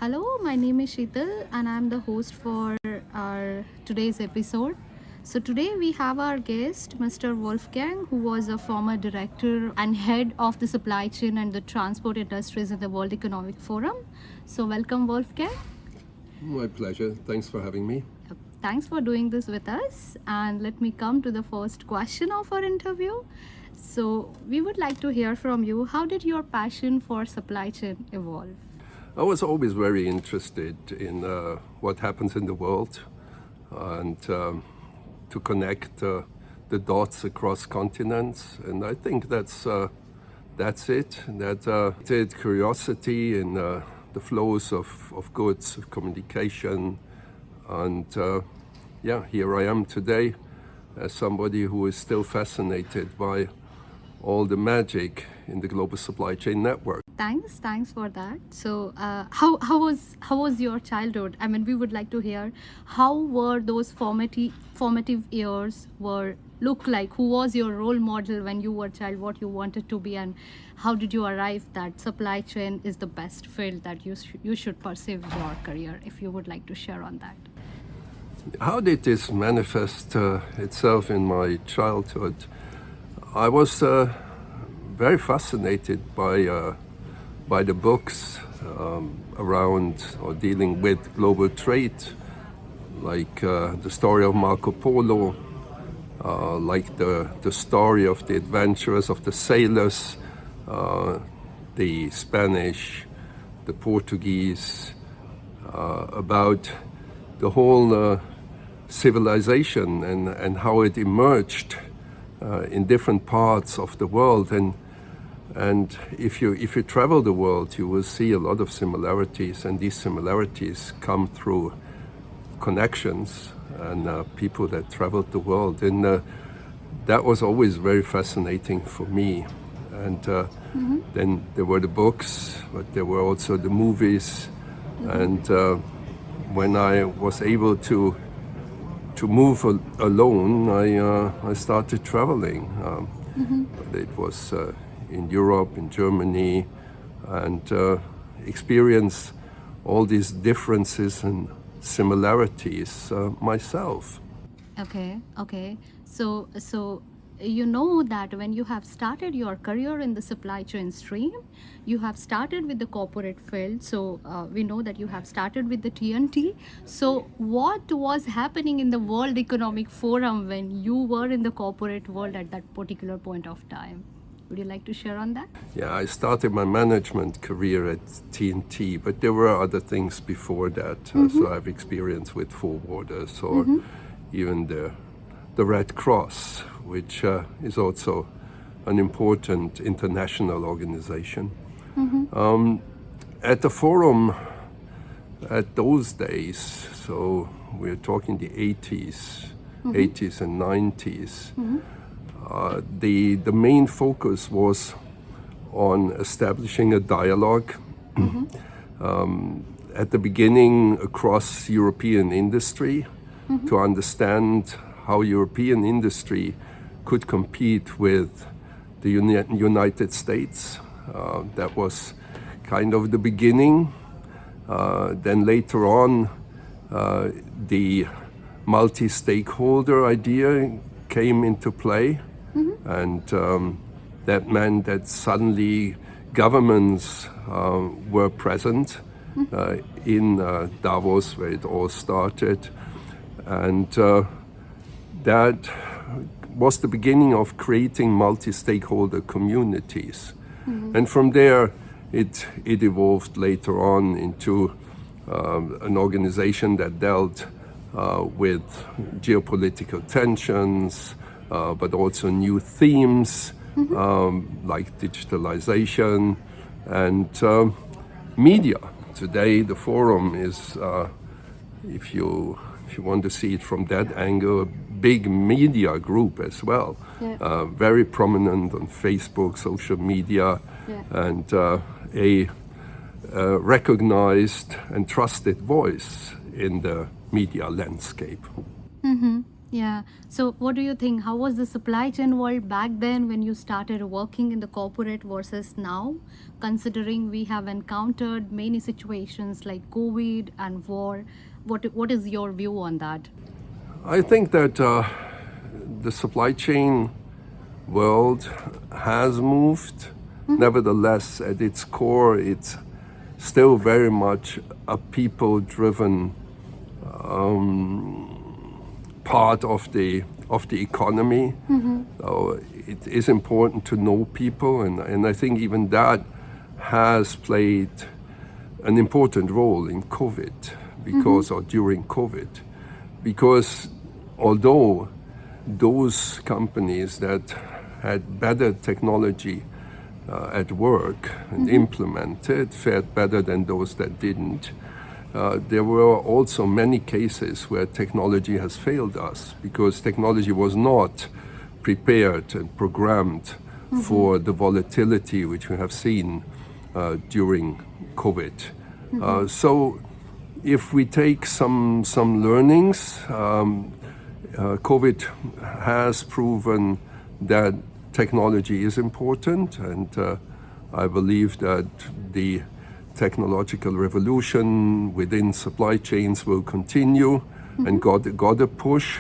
Hello, my name is Sheetal and I'm the host for our today's episode. So today we have our guest, Mr. Wolfgang, who was a former director and head of the supply chain and the transport industries in the World Economic Forum. So welcome, Wolfgang. My pleasure. Thanks for having me. Thanks for doing this with us. And let me come to the first question of our interview. So we would like to hear from you. How did your passion for supply chain evolve? I was always very interested in what happens in the world and to connect the dots across continents. And I think that's it. That curiosity in the flows of goods, of communication. And here I am today as somebody who is still fascinated by all the magic in the global supply chain network. Thanks for that. So, how was your childhood? I mean, we would like to hear how were those formative years look like. Who was your role model when you were a child? What you wanted to be, and how did you arrive that supply chain is the best field that you should pursue your career? If you would like to share on that. How did this manifest itself in my childhood? I was very fascinated by the books around or dealing with global trade, like the story of Marco Polo, like the story of the adventurers, of the sailors, the Spanish, the Portuguese, about the whole civilization and how it emerged in different parts of the world. And if you travel the world, you will see a lot of similarities, and these similarities come through connections and people that traveled the world. And that was always very fascinating for me. And then there were the books, but there were also the movies. And when I was able to move alone, I started traveling. It was in Europe, in Germany, and experience all these differences and similarities myself. Okay. So you know that when you have started your career in the supply chain stream, you have started with the corporate field. So we know that you have started with the TNT. So what was happening in the World Economic Forum when you were in the corporate world at that particular point of time? Would you like to share on that? Yeah, I started my management career at TNT, but there were other things before that. So I've experience with forwarders or even the Red Cross, which is also an important international organization. At the forum, at those days, so we're talking the 80s and 90s, the main focus was on establishing a dialogue at the beginning across European industry to understand how European industry could compete with the United States. That was kind of the beginning. Then later on, the multi-stakeholder idea came into play. And that meant that suddenly governments were present in Davos, where it all started. And that was the beginning of creating multi-stakeholder communities. And from there, it evolved later on into an organization that dealt with geopolitical tensions, but also new themes like digitalization and media. Today, the forum is, if you want to see it from that angle, a big media group as well. Very prominent on Facebook, social media, and a recognized and trusted voice in the media landscape. Yeah. So, what do you think? How was the supply chain world back then when you started working in the corporate versus now? Considering we have encountered many situations like COVID and war, what is your view on that? I think that the supply chain world has moved. Nevertheless, at its core, it's still very much a people-driven part of the economy. So it is important to know people, and I think even that has played an important role in COVID because or during COVID, because although those companies that had better technology at work and implemented fared better than those that didn't. There were also many cases where technology has failed us because technology was not prepared and programmed for the volatility which we have seen during COVID. So if we take some learnings, COVID has proven that technology is important, and I believe that the technological revolution within supply chains will continue and got a push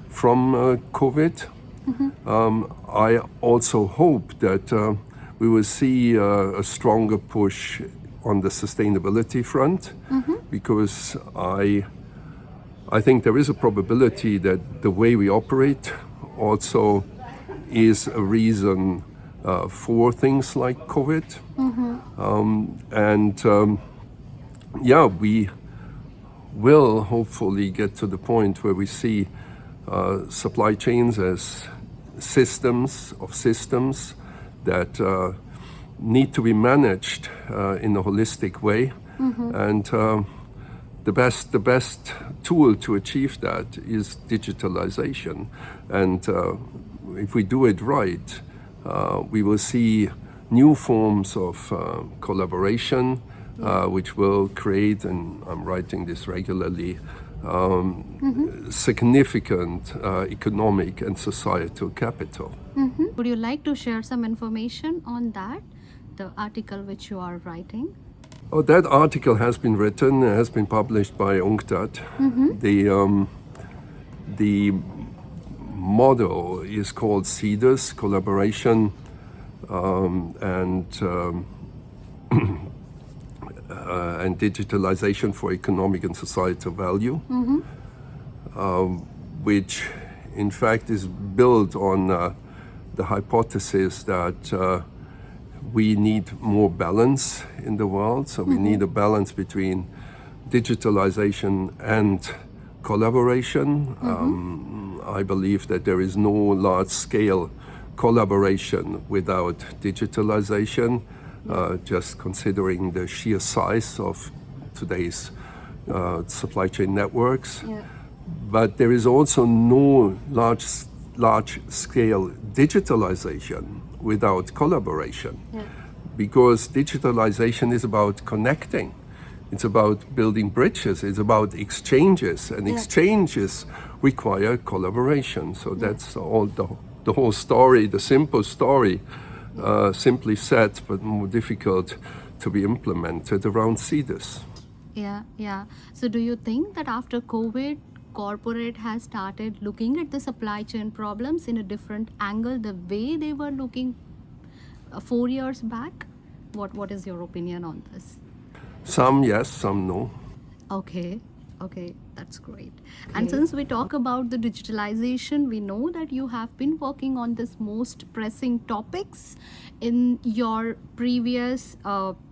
from COVID. I also hope that we will see a stronger push on the sustainability front because I think there is a probability that the way we operate also is a reason for things like COVID. We will hopefully get to the point where we see supply chains as systems that need to be managed in a holistic way. And the best tool to achieve that is digitalization. And if we do it right, we will see new forms of collaboration, which will create, and I'm writing this regularly, significant economic and societal capital. Would you like to share some information on that, the article which you are writing? Oh, that article has been written, has been published by UNCTAD. The model is called CEDAS, Collaboration and Digitalization for Economic and Societal Value, which in fact is built on the hypothesis that we need more balance in the world. So we need a balance between digitalization and collaboration. I believe that there is no large-scale collaboration without digitalization, just considering the sheer size of today's supply chain networks. Yeah. But there is also no large-scale digitalization without collaboration, because digitalization is about connecting. It's about building bridges. It's about exchanges, and exchanges require collaboration. So that's all the whole story, the simple story, simply said, but more difficult to be implemented around CEDAS. Yeah. So do you think that after COVID, corporate has started looking at the supply chain problems in a different angle, the way they were looking 4 years back? What is your opinion on this? Some yes, some no. Okay, that's great. And since we talk about the digitalization, we know that you have been working on this most pressing topics in your previous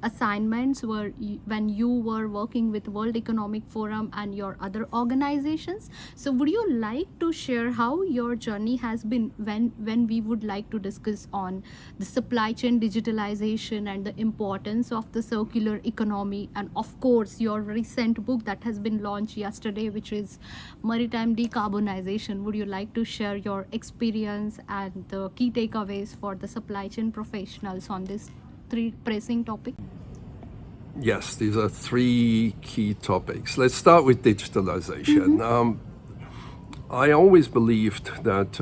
assignments when you were working with World Economic Forum and your other organizations. So would you like to share how your journey has been when we would like to discuss on the supply chain digitalization and the importance of the circular economy, and of course your recent book that has been launched yesterday, which is Maritime Decarbonization? Would you like to share your experience and the key takeaways for the supply chain professionals on this 3 pressing topics? Yes, these are 3 key topics. Let's start with digitalization. I always believed that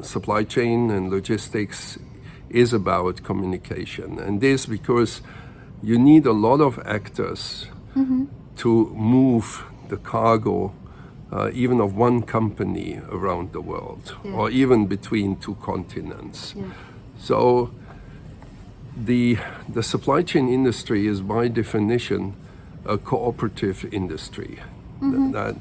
supply chain and logistics is about communication, and this because you need a lot of actors to move the cargo, even of one company around the world, or even between two continents. So the supply chain industry is by definition a cooperative industry. That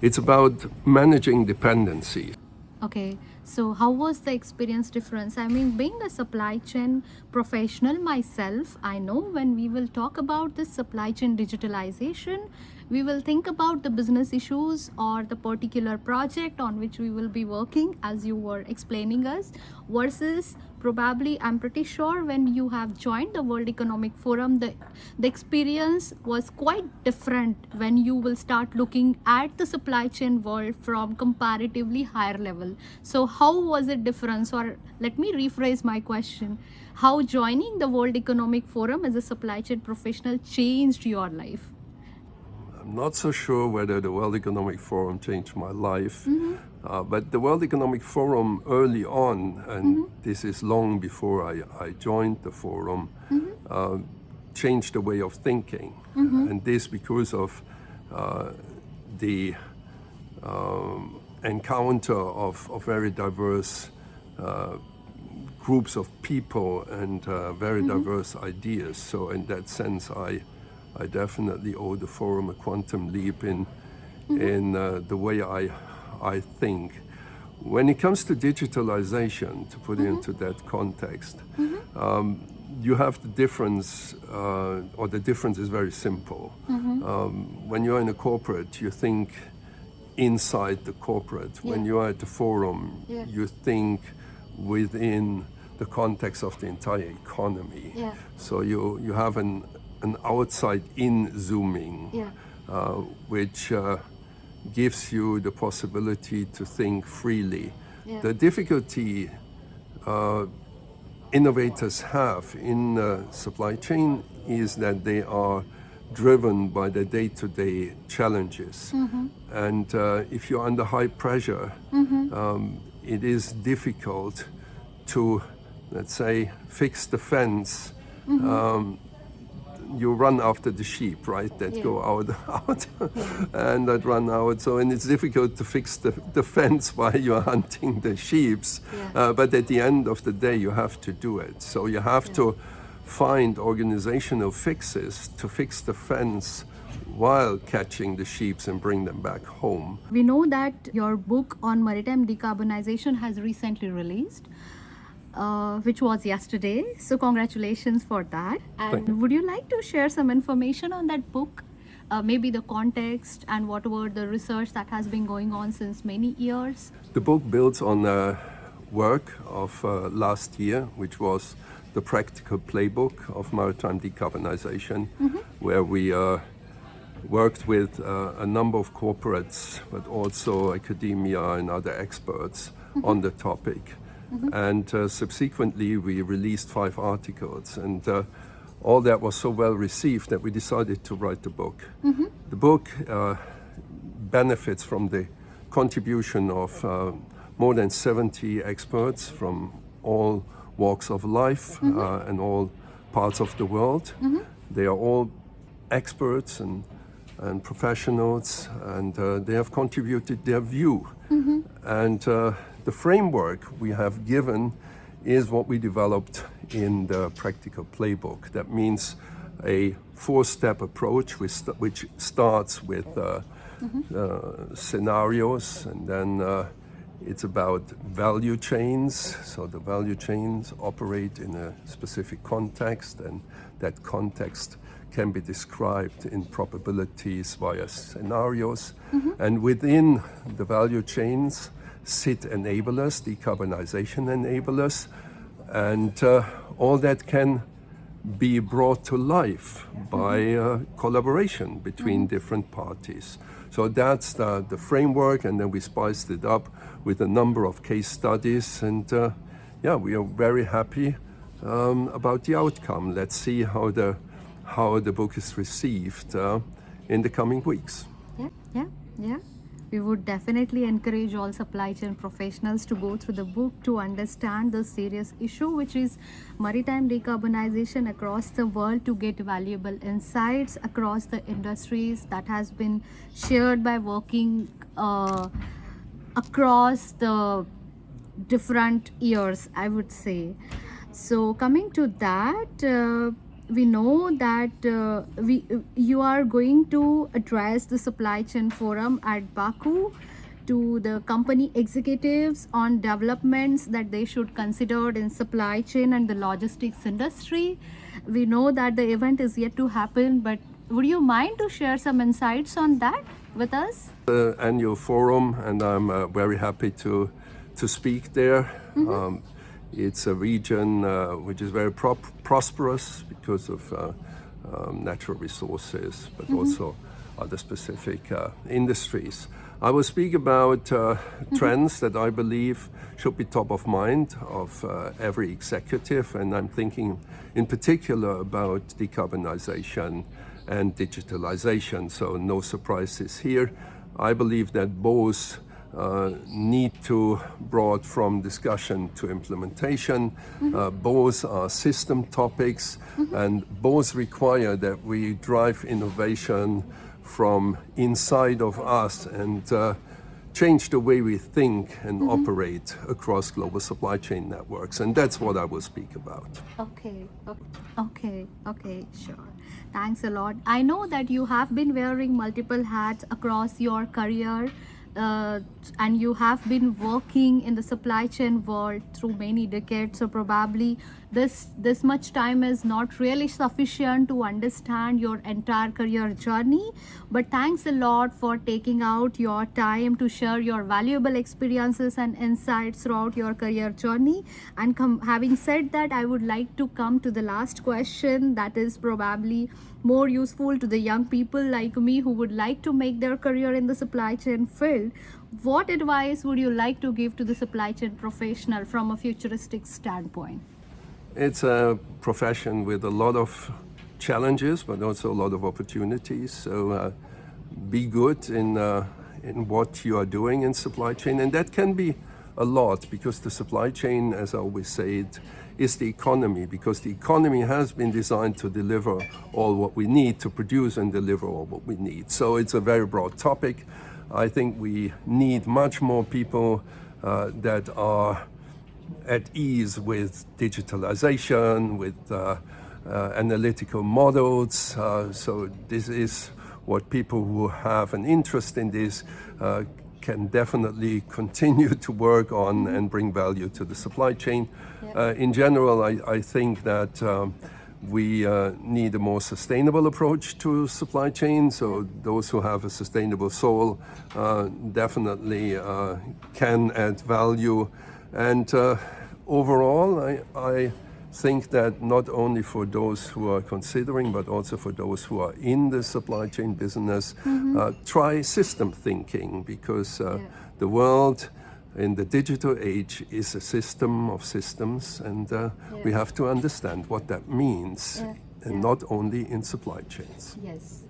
it's about managing dependencies. Okay, so how was the experience difference? I mean, being a supply chain professional myself, I know when we will talk about this supply chain digitalization, we will think about the business issues or the particular project on which we will be working, as you were explaining us, versus probably, I'm pretty sure when you have joined the World Economic Forum, the experience was quite different when you will start looking at the supply chain world from comparatively higher level. So how was it different? Or let me rephrase my question. How joining the World Economic Forum as a supply chain professional changed your life? I'm not so sure whether the World Economic Forum changed my life, but the World Economic Forum early on, and this is long before I joined the forum, changed the way of thinking. And this because of the encounter of very diverse groups of people and very diverse ideas. So in that sense, I definitely owe the forum a quantum leap in the way I think. When it comes to digitalization, to put it into that context, you have the difference, or the difference is very simple. When you're in a corporate, you think inside the corporate. When you are at the forum, you think within the context of the entire economy. So you have an outside-in zooming, which gives you the possibility to think freely. The difficulty innovators have in supply chain is that they are driven by the day-to-day challenges. And if you're under high pressure, it is difficult to, let's say, fix the fence. You run after the sheep, right? That go out, and that run out. So, and it's difficult to fix the fence while you're hunting the sheeps. But at the end of the day, you have to do it. So you have to find organizational fixes to fix the fence while catching the sheeps and bring them back home. We know that your book on maritime decarbonization has recently released. Which was yesterday. So congratulations for that. And would you like to share some information on that book? Maybe the context and what were the research that has been going on since many years? The book builds on work of last year, which was the practical playbook of maritime decarbonization, where we worked with a number of corporates, but also academia and other experts on the topic. And subsequently, we released 5 articles, and all that was so well received that we decided to write the book. The book benefits from the contribution of more than 70 experts from all walks of life and all parts of the world. They are all experts and professionals, and they have contributed their view. And the framework we have given is what we developed in the practical playbook. That means a 4-step approach which starts with scenarios, and then it's about value chains. So the value chains operate in a specific context, and that context can be described in probabilities via scenarios. And within the value chains sit enablers, decarbonization enablers, and all that can be brought to life by collaboration between different parties. So that's the framework, and then we spiced it up with a number of case studies, and we are very happy about the outcome. Let's see how the book is received in the coming weeks. Yeah. We would definitely encourage all supply chain professionals to go through the book to understand the serious issue, which is maritime decarbonization across the world, to get valuable insights across the industries that has been shared by working across the different years, I would say. So coming to that, we know that you are going to address the supply chain forum at Baku to the company executives on developments that they should consider in supply chain and the logistics industry. We know that the event is yet to happen, but would you mind to share some insights on that with us? The annual forum, and I'm very happy to speak there. It's a region which is very prosperous because of natural resources, but also other specific industries. I will speak about trends that I believe should be top of mind of every executive, and I'm thinking in particular about decarbonization and digitalization, so no surprises here. I believe that both need to brought from discussion to implementation. Both are system topics, and both require that we drive innovation from inside of us and change the way we think and operate across global supply chain networks. And that's what I will speak about. Okay, sure. Thanks a lot. I know that you have been wearing multiple hats across your career, and you have been working in the supply chain world through many decades, so probably this much time is not really sufficient to understand your entire career journey, but thanks a lot for taking out your time to share your valuable experiences and insights throughout your career journey. And having said that, I would like to come to the last question that is probably more useful to the young people like me who would like to make their career in the supply chain field. What advice would you like to give to the supply chain professional from a futuristic standpoint? It's a profession with a lot of challenges, but also a lot of opportunities. So be good in what you are doing in supply chain, and that can be a lot, because the supply chain, as I always say, it is the economy, because the economy has been designed to deliver all what we need, to produce and deliver all what we need. So it's a very broad topic. I think we need much more people that are at ease with digitalization, with analytical models. So this is what people who have an interest in this can definitely continue to work on and bring value to the supply chain. In general, I think that we need a more sustainable approach to supply chain. So those who have a sustainable soul definitely can add value. And overall, I think that not only for those who are considering, but also for those who are in the supply chain business, try system thinking, because the world in the digital age is a system of systems, and we have to understand what that means, and not only in supply chains. Yes.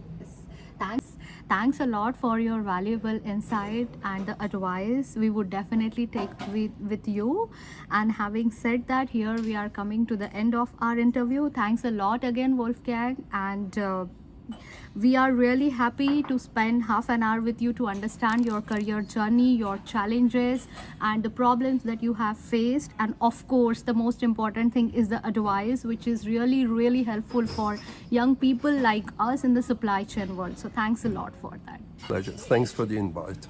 Thanks a lot for your valuable insight and the advice. We would definitely take with you. And having said that, here we are coming to the end of our interview. Thanks a lot again, Wolfgang. And we are really happy to spend half an hour with you to understand your career journey, your challenges, and the problems that you have faced. And of course, the most important thing is the advice, which is really, really helpful for young people like us in the supply chain world. So thanks a lot for that. Pleasure. Thanks for the invite.